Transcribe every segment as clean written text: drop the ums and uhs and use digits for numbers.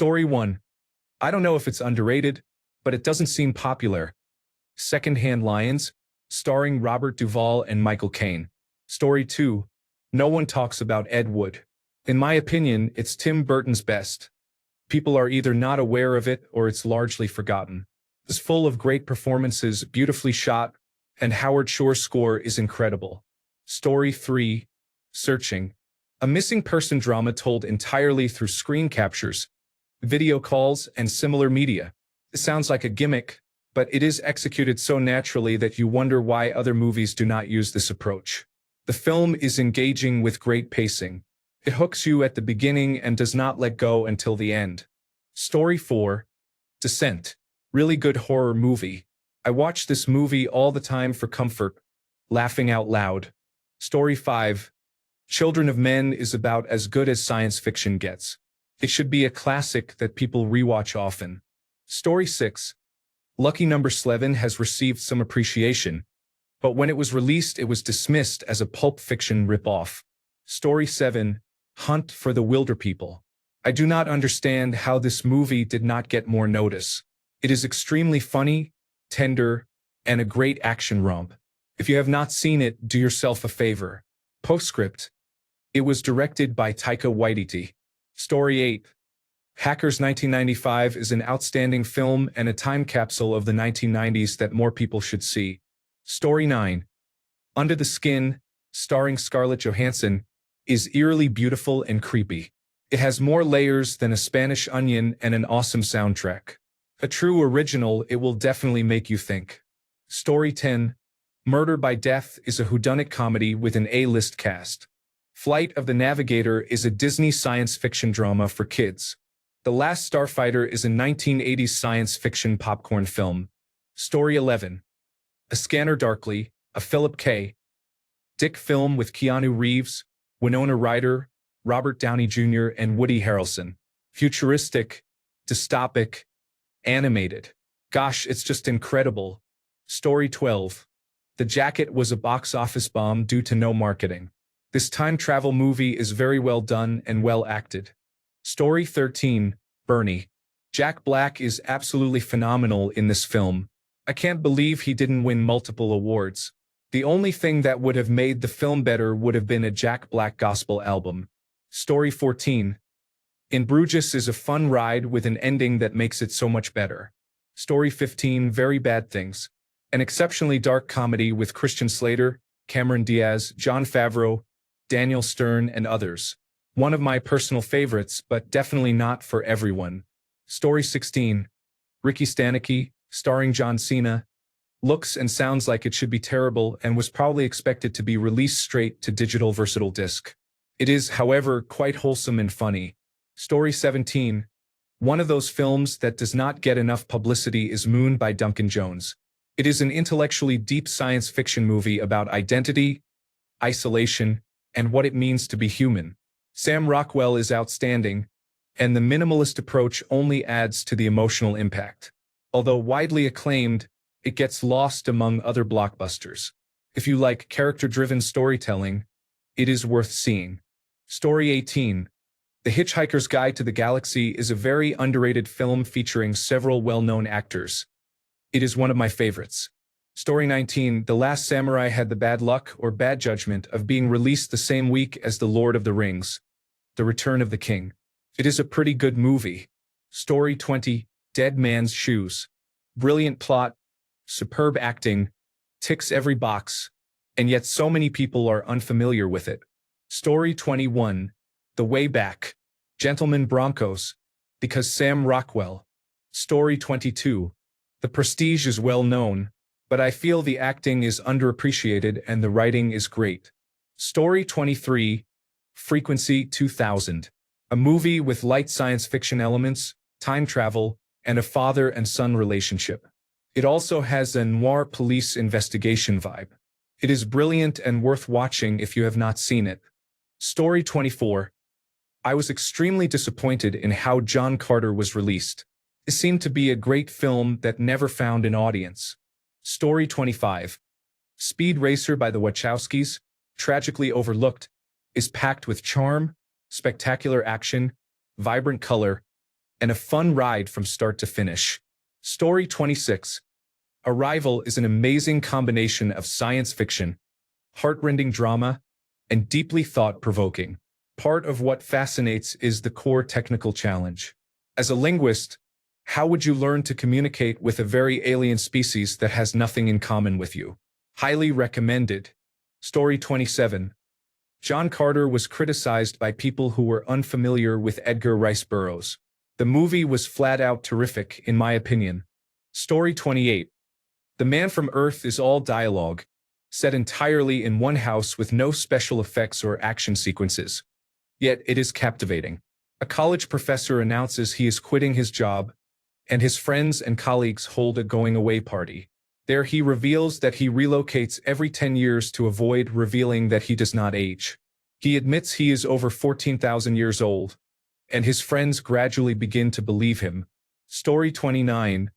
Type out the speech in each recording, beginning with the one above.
Story 1. I don't know if it's underrated, but it doesn't seem popular. Second-Hand Lions, starring Robert Duvall and Michael Caine. Story 2. No one talks about Ed Wood. In my opinion, it's Tim Burton's best. People are either not aware of it or it's largely forgotten. It's full of great performances, beautifully shot, and Howard Shore's score is incredible. Story 3. Searching. A missing person drama told entirely through screen captures, video calls, and similar media. It sounds like a gimmick, but it is executed so naturally that you wonder why other movies do not use this approach. The film is engaging with great pacing. It hooks you at the beginning and does not let go until the end. Story 4. Descent. Really good horror movie. I watch this movie all the time for comfort, laughing out loud. Story 5. Children of Men is about as good as science fiction gets. It should be a classic that people rewatch often. Story 6. Lucky Number 11 has received some appreciation, but when it was released it was dismissed as a Pulp Fiction ripoff. Story 7. Hunt for the Wilderpeople. I do not understand how this movie did not get more notice. It is extremely funny, tender, and a great action romp. If you have not seen it, do yourself a favor. Postscript. It was directed by Taika Waititi. Story 8. Hackers 1995 is an outstanding film and a time capsule of the 1990s that more people should see. Story 9. Under the Skin, starring Scarlett Johansson, is eerily beautiful and creepy. It has more layers than a Spanish Onion and an awesome soundtrack. A true original, it will definitely make you think. Story 10. Murder by Death is a whodunit comedy with an A-list cast. Flight of the Navigator is a Disney science fiction drama for kids. The Last Starfighter is a 1980s science fiction popcorn film. Story 11. A Scanner Darkly, a Philip K. Dick film with Keanu Reeves, Winona Ryder, Robert Downey Jr., and Woody Harrelson. Futuristic, dystopic, animated. Gosh, it's just incredible. Story 12. The Jacket was a box office bomb due to no marketing. This time travel movie is very well done and well acted. Story 13. Bernie. Jack Black is absolutely phenomenal in this film. I can't believe he didn't win multiple awards. The only thing that would have made the film better would have been a Jack Black gospel album. Story 14. In Bruges is a fun ride with an ending that makes it so much better. Story 15. Very Bad Things. An exceptionally dark comedy with Christian Slater, Cameron Diaz, Jon Favreau, Daniel Stern, and others. One of my personal favorites, but definitely not for everyone. Story 16. Ricky Stanicky, starring John Cena, looks and sounds like it should be terrible and was probably expected to be released straight to digital versatile disc. It is, however, quite wholesome and funny. Story 17. One of those films that does not get enough publicity is Moon by Duncan Jones. It is an intellectually deep science fiction movie about identity, isolation, and what it means to be human. Sam Rockwell is outstanding, and the minimalist approach only adds to the emotional impact. Although widely acclaimed, it gets lost among other blockbusters. If you like character-driven storytelling, it is worth seeing. Story 18. The Hitchhiker's Guide to the Galaxy is a very underrated film featuring several well-known actors. It is one of my favorites. Story 19. The Last Samurai had the bad luck or bad judgment of being released the same week as The Lord of the Rings, The Return of the King. It is a pretty good movie. Story 20. Dead Man's Shoes. Brilliant plot, superb acting, ticks every box, and yet so many people are unfamiliar with it. Story 21. The Way Back. Gentlemen Broncos, because Sam Rockwell. Story 22. The Prestige is well known, but I feel the acting is underappreciated and the writing is great. Story 23. Frequency 2000. A movie with light science fiction elements, time travel, and a father and son relationship. It also has a noir police investigation vibe. It is brilliant and worth watching if you have not seen it. Story 24. I was extremely disappointed in how John Carter was released. It seemed to be a great film that never found an audience. Story 25. Speed Racer by the Wachowskis, tragically overlooked, is packed with charm, spectacular action, vibrant color, and a fun ride from start to finish. Story 26. Arrival is an amazing combination of science fiction, heartrending drama, and deeply thought-provoking. Part of what fascinates is the core technical challenge. As a linguist, how would you learn to communicate with a very alien species that has nothing in common with you? Highly recommended. Story 27. John Carter was criticized by people who were unfamiliar with Edgar Rice Burroughs. The movie was flat-out terrific, in my opinion. Story 28. The Man from Earth is all dialogue, set entirely in one house with no special effects or action sequences. Yet it is captivating. A college professor announces he is quitting his job, and his friends and colleagues hold a going-away party. There he reveals that he relocates every 10 years to avoid revealing that he does not age. He admits he is over 14,000 years old, and his friends gradually begin to believe him. Story 29.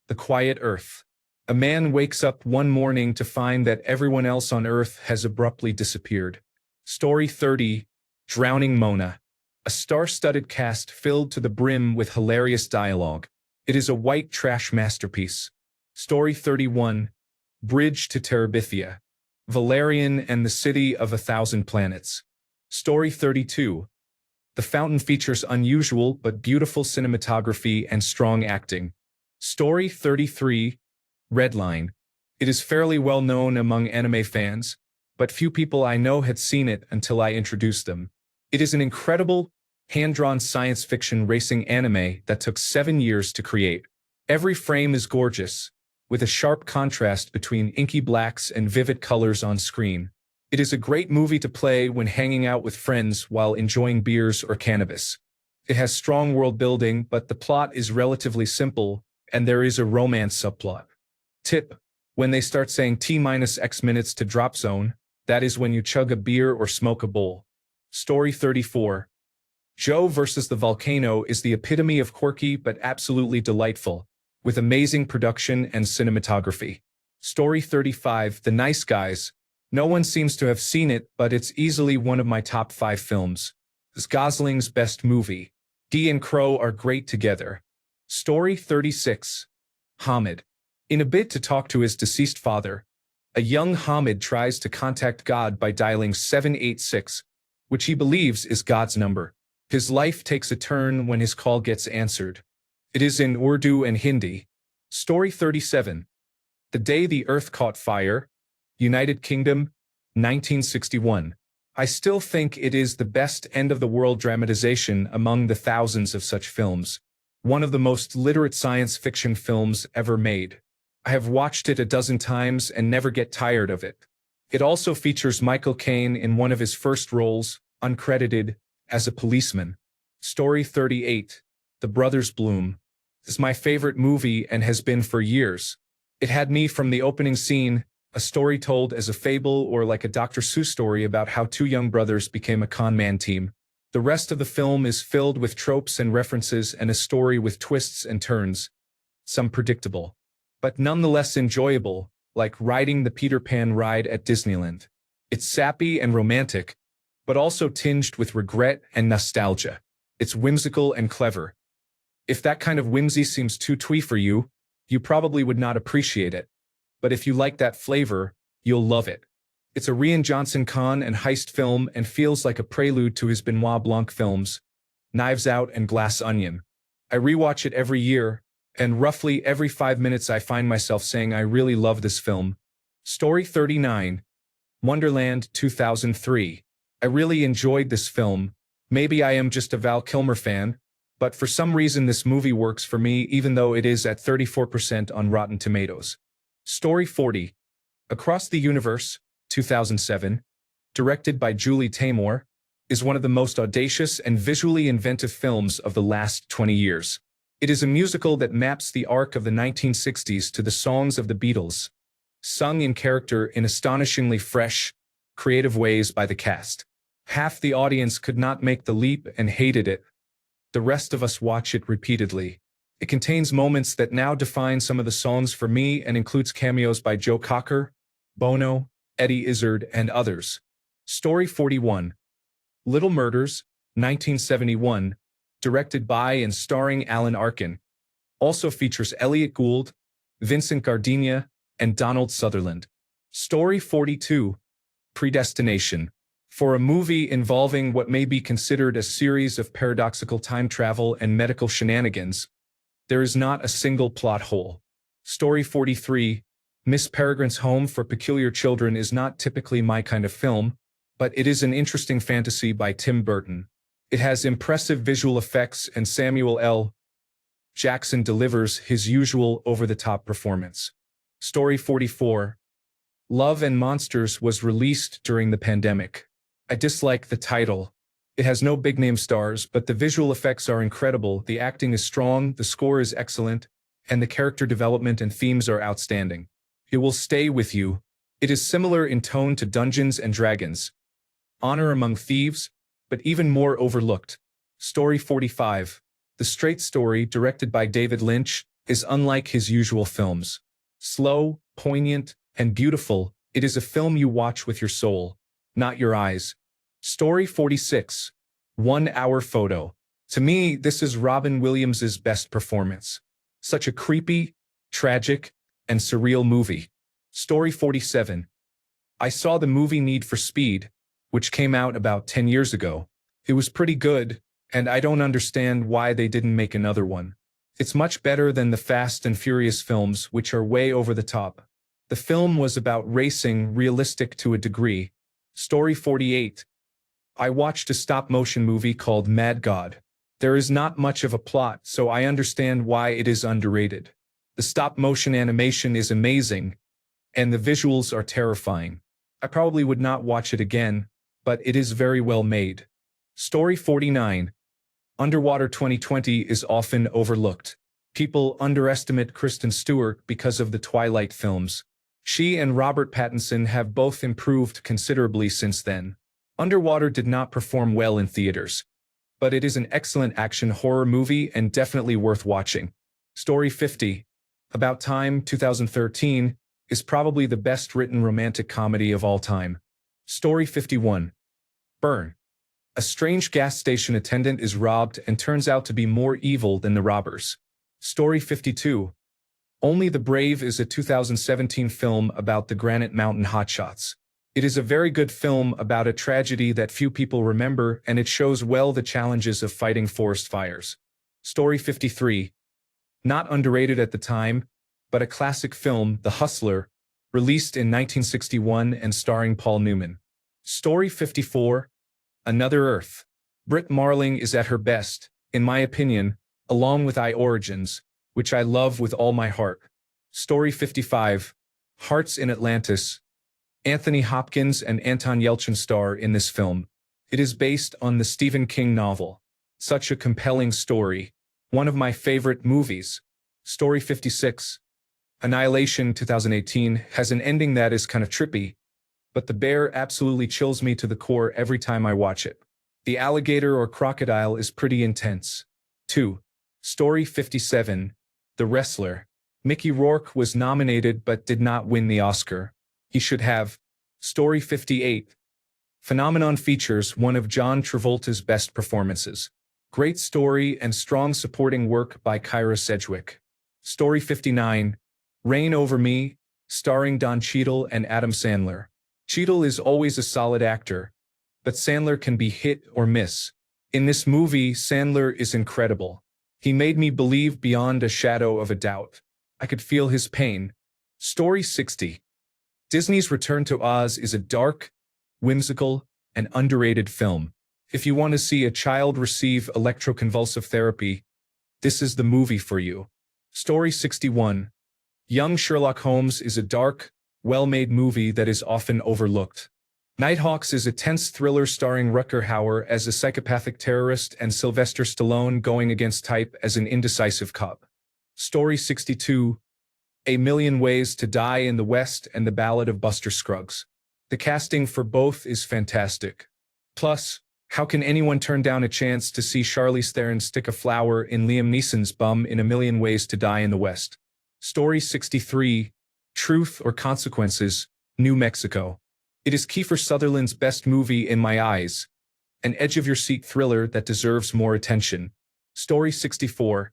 The Quiet Earth. A man wakes up one morning to find that everyone else on Earth has abruptly disappeared. Story 30. Drowning Mona. A star-studded cast filled to the brim with hilarious dialogue. It is a white trash masterpiece. Story 31. Bridge to Terabithia. Valerian and the City of a Thousand Planets. Story 32. The Fountain features unusual but beautiful cinematography and strong acting. Story 33. Redline. It is fairly well known among anime fans, but few people I know had seen it until I introduced them. It is an incredible, hand-drawn science fiction racing anime that took 7 years to create. Every frame is gorgeous, with a sharp contrast between inky blacks and vivid colors on screen. It is a great movie to play when hanging out with friends while enjoying beers or cannabis. It has strong world building, but the plot is relatively simple, and there is a romance subplot. Tip: when they start saying T-X minutes to drop zone, that is when you chug a beer or smoke a bowl. Story 34. Joe vs. the Volcano is the epitome of quirky but absolutely delightful, with amazing production and cinematography. Story 35. The Nice Guys. No one seems to have seen it, but it's easily one of my top 5 films. It's Gosling's best movie. Dee and Crow are great together. Story 36. Hamid. In a bid to talk to his deceased father, a young Hamid tries to contact God by dialing 786, which he believes is God's number. His life takes a turn when his call gets answered. It is in Urdu and Hindi. Story 37. The Day the Earth Caught Fire. United Kingdom, 1961. I still think it is the best end-of-the-world dramatization among the thousands of such films. One of the most literate science fiction films ever made. I have watched it a dozen times and never get tired of it. It also features Michael Caine in one of his first roles, uncredited, as a policeman. Story 38. The Brothers Bloom. This is my favorite movie and has been for years. It had me from the opening scene, a story told as a fable or like a Dr. Seuss story about how 2 young brothers became a con man team. The rest of the film is filled with tropes and references and a story with twists and turns, some predictable, but nonetheless enjoyable, like riding the Peter Pan ride at Disneyland. It's sappy and romantic, but also tinged with regret and nostalgia. It's whimsical and clever. If that kind of whimsy seems too twee for you, you probably would not appreciate it. But if you like that flavor, you'll love it. It's a Rian Johnson con and heist film and feels like a prelude to his Benoit Blanc films, Knives Out and Glass Onion. I rewatch it every year, and roughly every 5 minutes I find myself saying I really love this film. Story 39. Wonderland 2003. I really enjoyed this film. Maybe I am just a Val Kilmer fan, but for some reason this movie works for me even though it is at 34% on Rotten Tomatoes. Story 40. Across the Universe, 2007, directed by Julie Taymor, is one of the most audacious and visually inventive films of the last 20 years. It is a musical that maps the arc of the 1960s to the songs of the Beatles, sung in character in astonishingly fresh, creative ways by the cast. Half the audience could not make the leap and hated it. The rest of us watch it repeatedly. It contains moments that now define some of the songs for me and includes cameos by Joe Cocker, Bono, Eddie Izzard, and others. Story 41. Little Murders, 1971, directed by and starring Alan Arkin. Also features Elliot Gould, Vincent Gardenia, and Donald Sutherland. Story 42, Predestination. For a movie involving what may be considered a series of paradoxical time travel and medical shenanigans, there is not a single plot hole. Story 43, Miss Peregrine's Home for Peculiar Children is not typically my kind of film, but it is an interesting fantasy by Tim Burton. It has impressive visual effects and Samuel L. Jackson delivers his usual over-the-top performance. Story 44, Love and Monsters was released during the pandemic. I dislike the title. It has no big-name stars, but the visual effects are incredible, the acting is strong, the score is excellent, and the character development and themes are outstanding. It will stay with you. It is similar in tone to Dungeons and Dragons, Honor Among Thieves, but even more overlooked. Story 45, The Straight Story, directed by David Lynch, is unlike his usual films. Slow, poignant, and beautiful, it is a film you watch with your soul, not your eyes. Story 46, 1 Hour Photo. To me, this is Robin Williams' best performance. Such a creepy, tragic, and surreal movie. Story 47. I saw the movie Need for Speed, which came out about 10 years ago. It was pretty good, and I don't understand why they didn't make another one. It's much better than the Fast and Furious films, which are way over the top. The film was about racing, realistic to a degree. Story 48. I watched a stop-motion movie called Mad God. There is not much of a plot, so I understand why it is underrated. The stop-motion animation is amazing, and the visuals are terrifying. I probably would not watch it again, but it is very well made. Story 49. Underwater 2020 is often overlooked. People underestimate Kristen Stewart because of the Twilight films. She and Robert Pattinson have both improved considerably since then. Underwater did not perform well in theaters, but it is an excellent action horror movie and definitely worth watching. Story 50. About Time 2013 is probably the best written romantic comedy of all time. Story 51. Burn. A strange gas station attendant is robbed and turns out to be more evil than the robbers. Story 52. Only the Brave is a 2017 film about the Granite Mountain hotshots. It is a very good film about a tragedy that few people remember, and it shows well the challenges of fighting forest fires. Story 53. Not underrated at the time, but a classic film, The Hustler, released in 1961 and starring Paul Newman. Story 54. Another Earth. Brit Marling is at her best, in my opinion, along with I Origins, which I love with all my heart. Story 55. Hearts in Atlantis. Anthony Hopkins and Anton Yelchin star in this film. It is based on the Stephen King novel. Such a compelling story. One of my favorite movies. Story 56. Annihilation 2018 has an ending that is kind of trippy, but the bear absolutely chills me to the core every time I watch it. The alligator or crocodile is pretty intense. 2. Story 57. The Wrestler. Mickey Rourke was nominated but did not win the Oscar. He should have. Story 58. Phenomenon features one of John Travolta's best performances. Great story and strong supporting work by Kyra Sedgwick. Story 59. Reign Over Me, starring Don Cheadle and Adam Sandler. Cheadle is always a solid actor, but Sandler can be hit or miss. In this movie, Sandler is incredible. He made me believe beyond a shadow of a doubt. I could feel his pain. Story 60. Disney's Return to Oz is a dark, whimsical, and underrated film. If you want to see a child receive electroconvulsive therapy, this is the movie for you. Story 61. Young Sherlock Holmes is a dark, well-made movie that is often overlooked. Nighthawks is a tense thriller starring Rutger Hauer as a psychopathic terrorist and Sylvester Stallone going against type as an indecisive cop. Story 62. A Million Ways to Die in the West and the Ballad of Buster Scruggs. The casting for both is fantastic. Plus, how can anyone turn down a chance to see Charlize Theron stick a flower in Liam Neeson's bum in A Million Ways to Die in the West? Story 63. Truth or Consequences, New Mexico. It is Kiefer Sutherland's best movie in my eyes, an edge-of-your-seat thriller that deserves more attention. Story 64.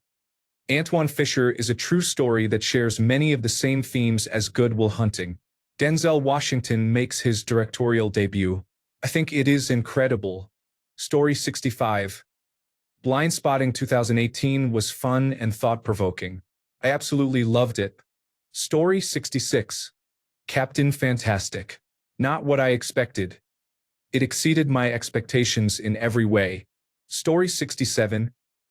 Antoine Fisher is a true story that shares many of the same themes as Good Will Hunting. Denzel Washington makes his directorial debut. I think it is incredible. Story 65. Blindspotting 2018 was fun and thought-provoking. I absolutely loved it. Story 66. Captain Fantastic. Not what I expected. It exceeded my expectations in every way. Story 67.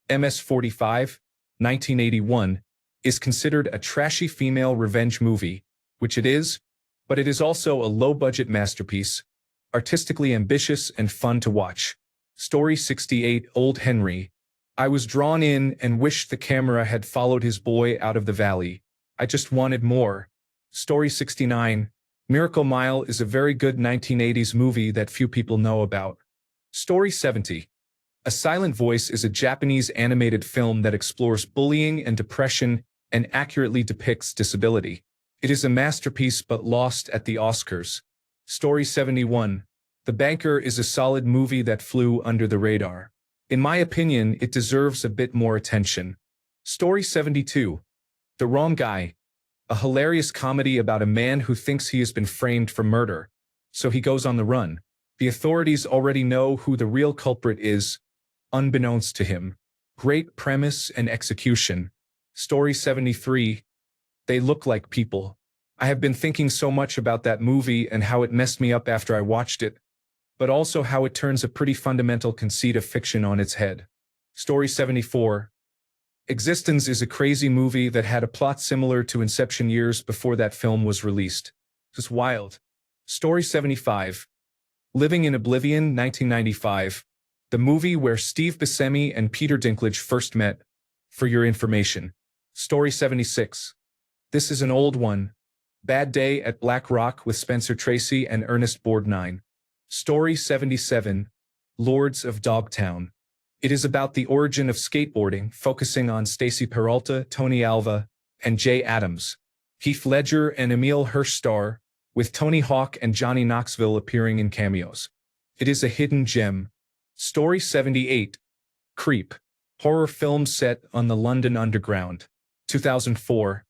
MS-45, 1981, is considered a trashy female revenge movie, which it is, but it is also a low-budget masterpiece, artistically ambitious and fun to watch. Story 68. Old Henry. I was drawn in and wished the camera had followed his boy out of the valley. I just wanted more. Story 69. Miracle Mile is a very good 1980s movie that few people know about. Story 70. A Silent Voice is a Japanese animated film that explores bullying and depression and accurately depicts disability. It is a masterpiece but lost at the Oscars. Story 71. The Banker is a solid movie that flew under the radar. In my opinion, it deserves a bit more attention. Story 72. The Wrong Guy. A hilarious comedy about a man who thinks he has been framed for murder, so he goes on the run. The authorities already know who the real culprit is, unbeknownst to him. Great premise and execution. Story 73. They Look Like People. I have been thinking so much about that movie and how it messed me up after I watched it, but also how it turns a pretty fundamental conceit of fiction on its head. Story 74. Existence is a crazy movie that had a plot similar to Inception years before that film was released. It was wild. Story 75. Living in Oblivion, 1995. The movie where Steve Buscemi and Peter Dinklage first met. For your information. Story 76. This is an old one. Bad Day at Black Rock with Spencer Tracy and Ernest Borgnine. Story 77. Lords of Dogtown. It is about the origin of skateboarding, focusing on Stacy Peralta, Tony Alva, and Jay Adams. Heath Ledger and Emile Hirsch star, with Tony Hawk and Johnny Knoxville appearing in cameos. It is a hidden gem. Story 78. Creep. Horror film set on the London Underground. 2004.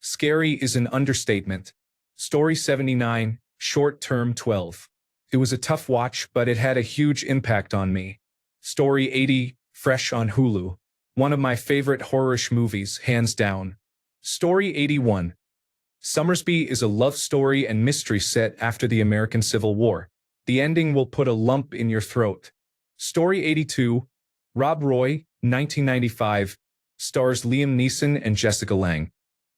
Scary is an understatement. Story 79. Short Term 12. It was a tough watch, but it had a huge impact on me. Story 80. Fresh on Hulu. One of my favorite horror-ish movies, hands down. Story 81. Summersby is a love story and mystery set after the American Civil War. The ending will put a lump in your throat. Story 82. Rob Roy, 1995, stars Liam Neeson and Jessica Lange,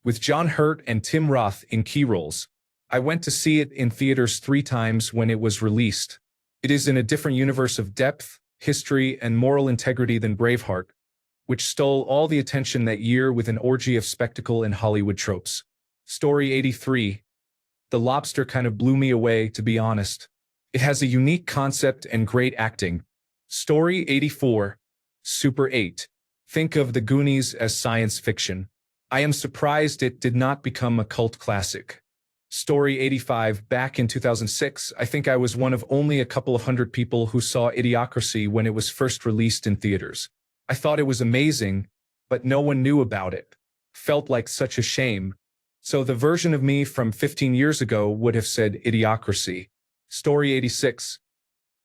with John Hurt and Tim Roth in key roles. I went to see it in theaters 3 times when it was released. It is in a different universe of depth, history, and moral integrity than Braveheart, which stole all the attention that year with an orgy of spectacle and Hollywood tropes. Story 83. The Lobster kind of blew me away, to be honest. It has a unique concept and great acting. Story 84. Super 8. Think of The Goonies as science fiction. I am surprised it did not become a cult classic. Story 85. Back in 2006, I think I was one of only a couple of hundred people who saw Idiocracy when it was first released in theaters. I thought it was amazing, but no one knew about it. Felt like such a shame. So the version of me from 15 years ago would have said Idiocracy. Story 86.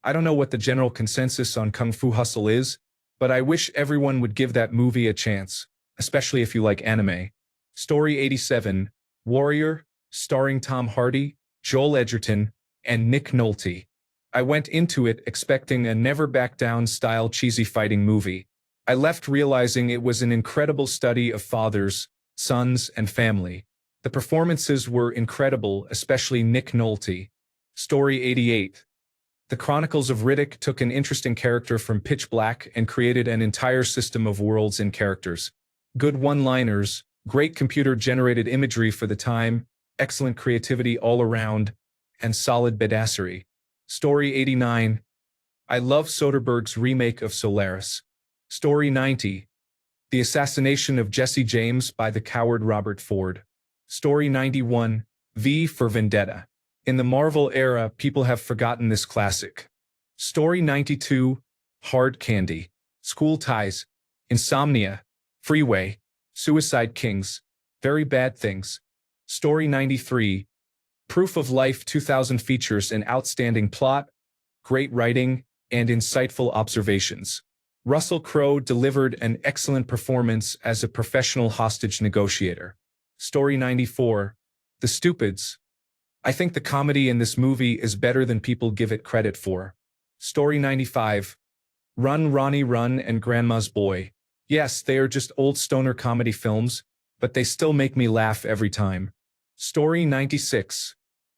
I don't know what the general consensus on Kung Fu Hustle is, but I wish everyone would give that movie a chance, especially if you like anime. Story 87. Warrior, starring Tom Hardy, Joel Edgerton, and Nick Nolte. I went into it expecting a Never Back Down style cheesy fighting movie. I left realizing it was an incredible study of fathers, sons, and family. The performances were incredible, especially Nick Nolte. Story 88. The Chronicles of Riddick took an interesting character from Pitch Black and created an entire system of worlds and characters. Good one-liners, great computer-generated imagery for the time, excellent creativity all around, and solid badassery. Story 89. I love Soderbergh's remake of Solaris. Story 90. The Assassination of Jesse James by the coward Robert Ford. Story 91. V for Vendetta. In the Marvel era, people have forgotten this classic. Story 92. Hard Candy. School Ties. Insomnia, Freeway, Suicide Kings, Very Bad Things. Story 93, Proof of Life 2000 features an outstanding plot, great writing, and insightful observations. Russell Crowe delivered an excellent performance as a professional hostage negotiator. Story 94, The Stupids. I think the comedy in this movie is better than people give it credit for. Story 95, Run, Ronnie, Run and Grandma's Boy. Yes, they are just old stoner comedy films, but they still make me laugh every time. Story 96,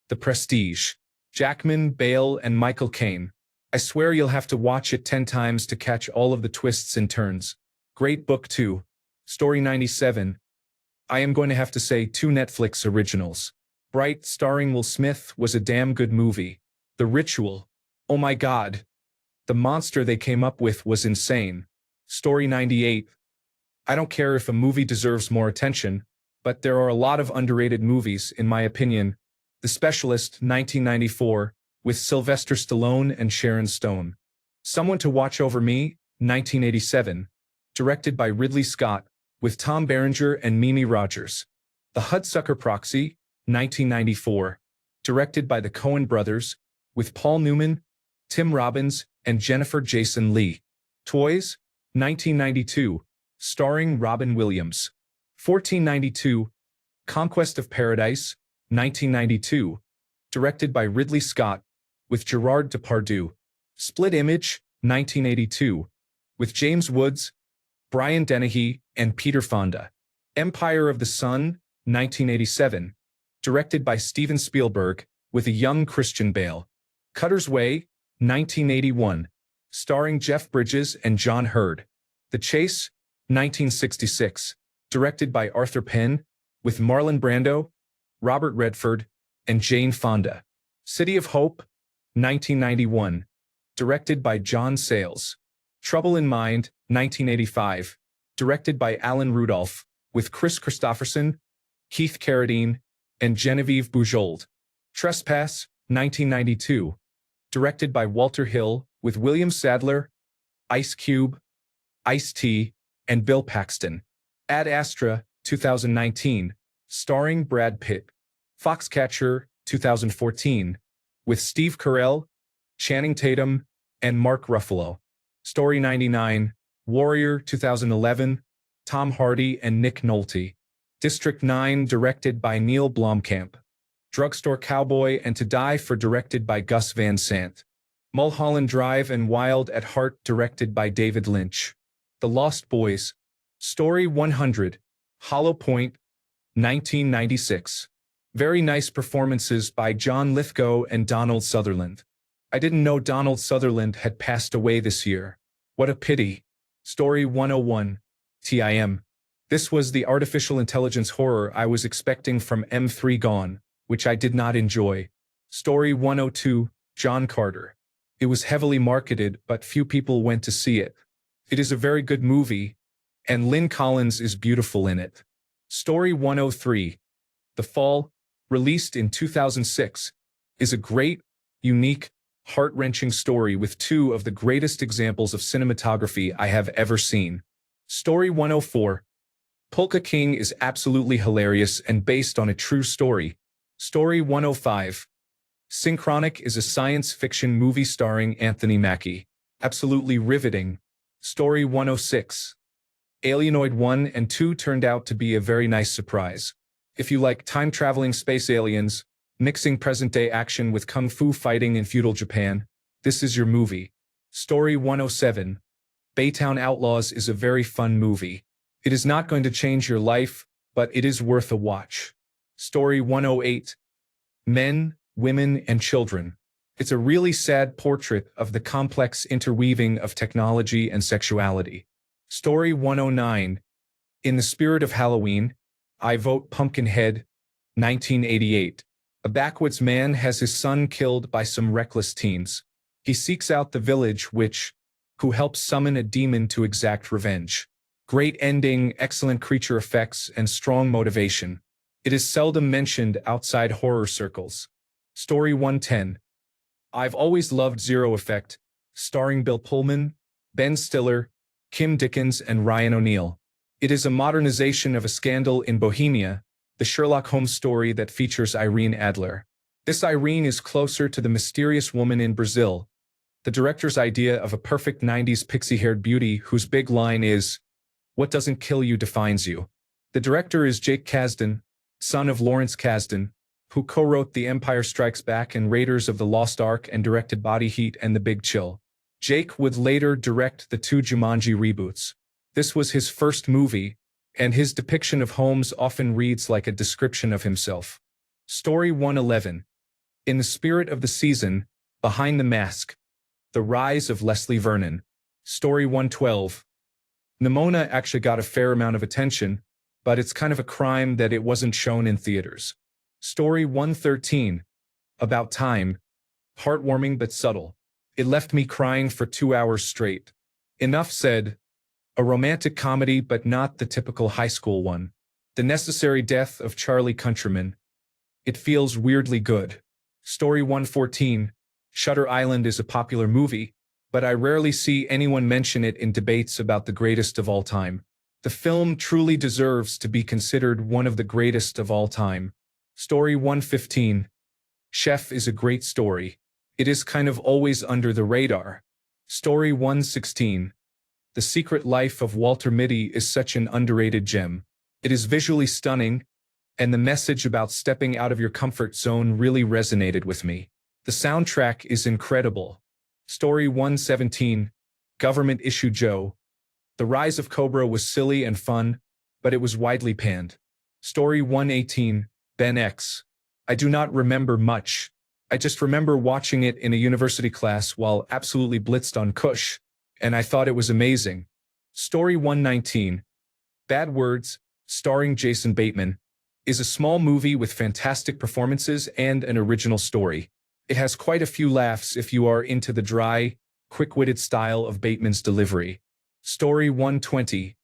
The Prestige. Jackman, Bale, and Michael Caine. I swear you'll have to watch it 10 times to catch all of the twists and turns. Great book too. Story 97. I am going to have to say 2 Netflix originals. Bright, starring Will Smith, was a damn good movie. The Ritual. Oh my god. The monster they came up with was insane. Story 98. I don't care if a movie deserves more attention, but there are a lot of underrated movies, in my opinion. The Specialist, 1994, with Sylvester Stallone and Sharon Stone. Someone to Watch Over Me, 1987, directed by Ridley Scott, with Tom Berenger and Mimi Rogers. The Hudsucker Proxy, 1994, directed by the Coen brothers, with Paul Newman, Tim Robbins, and Jennifer Jason Leigh. Toys, 1992, starring Robin Williams. 1492, Conquest of Paradise, 1992, directed by Ridley Scott, with Gerard Depardieu. Split Image, 1982, with James Woods, Brian Dennehy, and Peter Fonda. Empire of the Sun, 1987, directed by Steven Spielberg, with a young Christian Bale. Cutter's Way, 1981, starring Jeff Bridges and John Hurd. The Chase, 1966, directed by Arthur Penn, with Marlon Brando, Robert Redford, and Jane Fonda. City of Hope, 1991, directed by John Sayles. Trouble in Mind, 1985, directed by Alan Rudolph, with Chris Christopherson, Keith Carradine, and Genevieve Bujold. Trespass, 1992, directed by Walter Hill, with William Sadler, Ice Cube, Ice-T, and Bill Paxton. Ad Astra, 2019, starring Brad Pitt. Foxcatcher, 2014, with Steve Carell, Channing Tatum, and Mark Ruffalo. Story 99, Warrior, 2011, Tom Hardy and Nick Nolte. District 9, directed by Neil Blomkamp. Drugstore Cowboy and To Die For, directed by Gus Van Sant. Mulholland Drive and Wild at Heart, directed by David Lynch. The Lost Boys. Story 100, Hollow Point, 1996. Very nice performances by John Lithgow and Donald Sutherland. I didn't know Donald Sutherland had passed away this year. What a pity. Story 101, TIM. This was the artificial intelligence horror I was expecting from M3 Gone, which I did not enjoy. Story 102, John Carter. It was heavily marketed, but few people went to see it. It is a very good movie, and Lynn Collins is beautiful in it. Story 103, The Fall, released in 2006, is a great, unique, heart-wrenching story with 2 of the greatest examples of cinematography I have ever seen. Story 104, Polka King is absolutely hilarious and based on a true story. Story 105, Synchronic is a science fiction movie starring Anthony Mackie. Absolutely riveting. Story 106, Alienoid 1 and 2 turned out to be a very nice surprise. If you like time-traveling space aliens, mixing present-day action with kung fu fighting in feudal Japan, this is your movie. Story 107, Baytown Outlaws is a very fun movie. It is not going to change your life, but it is worth a watch. Story 108, Men, Women, and Children. It's a really sad portrait of the complex interweaving of technology and sexuality. Story 109, In the Spirit of Halloween, I Vote Pumpkinhead, 1988. A backwoods man has his son killed by some reckless teens. He seeks out the village witch, who helps summon a demon to exact revenge. Great ending, excellent creature effects, and strong motivation. It is seldom mentioned outside horror circles. Story 110. I've always loved Zero Effect, starring Bill Pullman, Ben Stiller, Kim Dickens and Ryan O'Neal. It is a modernization of A Scandal in Bohemia, the Sherlock Holmes story that features Irene Adler. This Irene is closer to the mysterious woman in Brazil, the director's idea of a perfect 90s pixie-haired beauty whose big line is, "What doesn't kill you defines you." The director is Jake Kasdan, son of Lawrence Kasdan, who co-wrote The Empire Strikes Back and Raiders of the Lost Ark and directed Body Heat and The Big Chill. Jake would later direct the 2 Jumanji reboots. This was his first movie, and his depiction of Holmes often reads like a description of himself. Story 111. In the spirit of the season, Behind the Mask. The Rise of Leslie Vernon. Story 112. Nimona actually got a fair amount of attention, but it's kind of a crime that it wasn't shown in theaters. Story 113. About Time. Heartwarming but subtle. It left me crying for 2 hours straight. Enough said. A romantic comedy but not the typical high school one. The Necessary Death of Charlie Countryman. It feels weirdly good. Story 114. Shutter Island is a popular movie, but I rarely see anyone mention it in debates about the greatest of all time. The film truly deserves to be considered one of the greatest of all time. Story 115. Chef is a great story. It is kind of always under the radar. Story 116. The Secret Life of Walter Mitty is such an underrated gem. It is visually stunning, and the message about stepping out of your comfort zone really resonated with me. The soundtrack is incredible. Story 117. Government Issue Joe. The Rise of Cobra was silly and fun, but it was widely panned. Story 118. Ben X. I do not remember much. I just remember watching it in a university class while absolutely blitzed on Kush, and I thought it was amazing. Story 119. Bad Words, starring Jason Bateman, is a small movie with fantastic performances and an original story. It has quite a few laughs if you are into the dry, quick-witted style of Bateman's delivery. Story 120.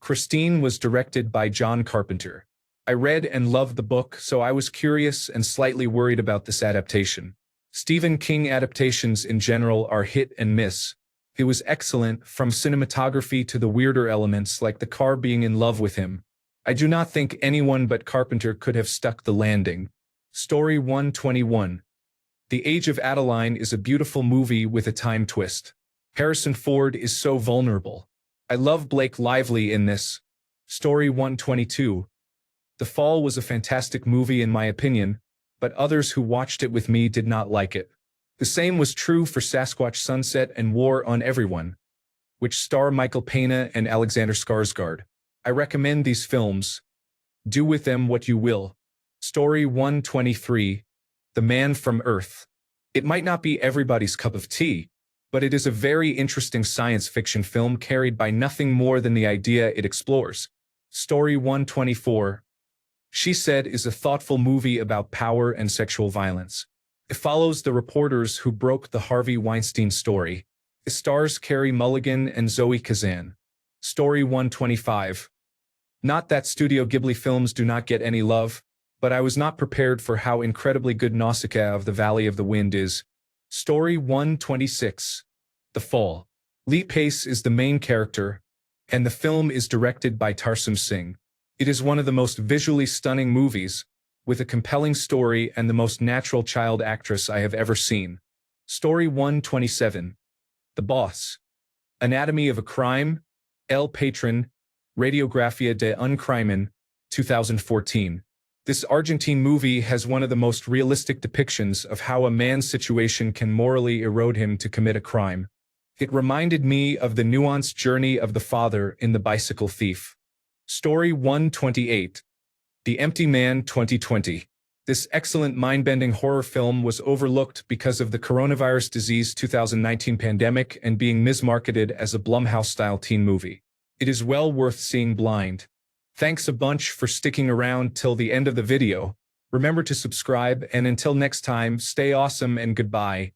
Christine was directed by John Carpenter. I read and loved the book, so I was curious and slightly worried about this adaptation. Stephen King adaptations in general are hit and miss. It was excellent, from cinematography to the weirder elements like the car being in love with him. I do not think anyone but Carpenter could have stuck the landing. Story 121. The Age of Adeline is a beautiful movie with a time twist. Harrison Ford is so vulnerable. I love Blake Lively in this. Story 122. The Fall was a fantastic movie in my opinion, but others who watched it with me did not like it. The same was true for Sasquatch Sunset and War on Everyone, which star Michael Pena and Alexander Skarsgård. I recommend these films. Do with them what you will. Story 123. The Man from Earth. It might not be everybody's cup of tea, but it is a very interesting science fiction film carried by nothing more than the idea it explores. Story 124. She Said is a thoughtful movie about power and sexual violence. It follows the reporters who broke the Harvey Weinstein story. It stars Carey Mulligan and Zoe Kazan. Story 125. Not that Studio Ghibli films do not get any love, but I was not prepared for how incredibly good Nausicaa of the Valley of the Wind is. Story 126. The Fall. Lee Pace is the main character, and the film is directed by Tarsum Singh. It is one of the most visually stunning movies, with a compelling story and the most natural child actress I have ever seen. Story 127. The Boss. Anatomy of a Crime, El Patron, Radiografía de un Crimen, 2014. This Argentine movie has one of the most realistic depictions of how a man's situation can morally erode him to commit a crime. It reminded me of the nuanced journey of the father in The Bicycle Thief. Story 128. The Empty Man 2020. This excellent mind-bending horror film was overlooked because of the coronavirus disease 2019 pandemic and being mismarketed as a Blumhouse-style teen movie. It is well worth seeing blind. Thanks a bunch for sticking around till the end of the video. Remember to subscribe, and until next time, stay awesome and goodbye.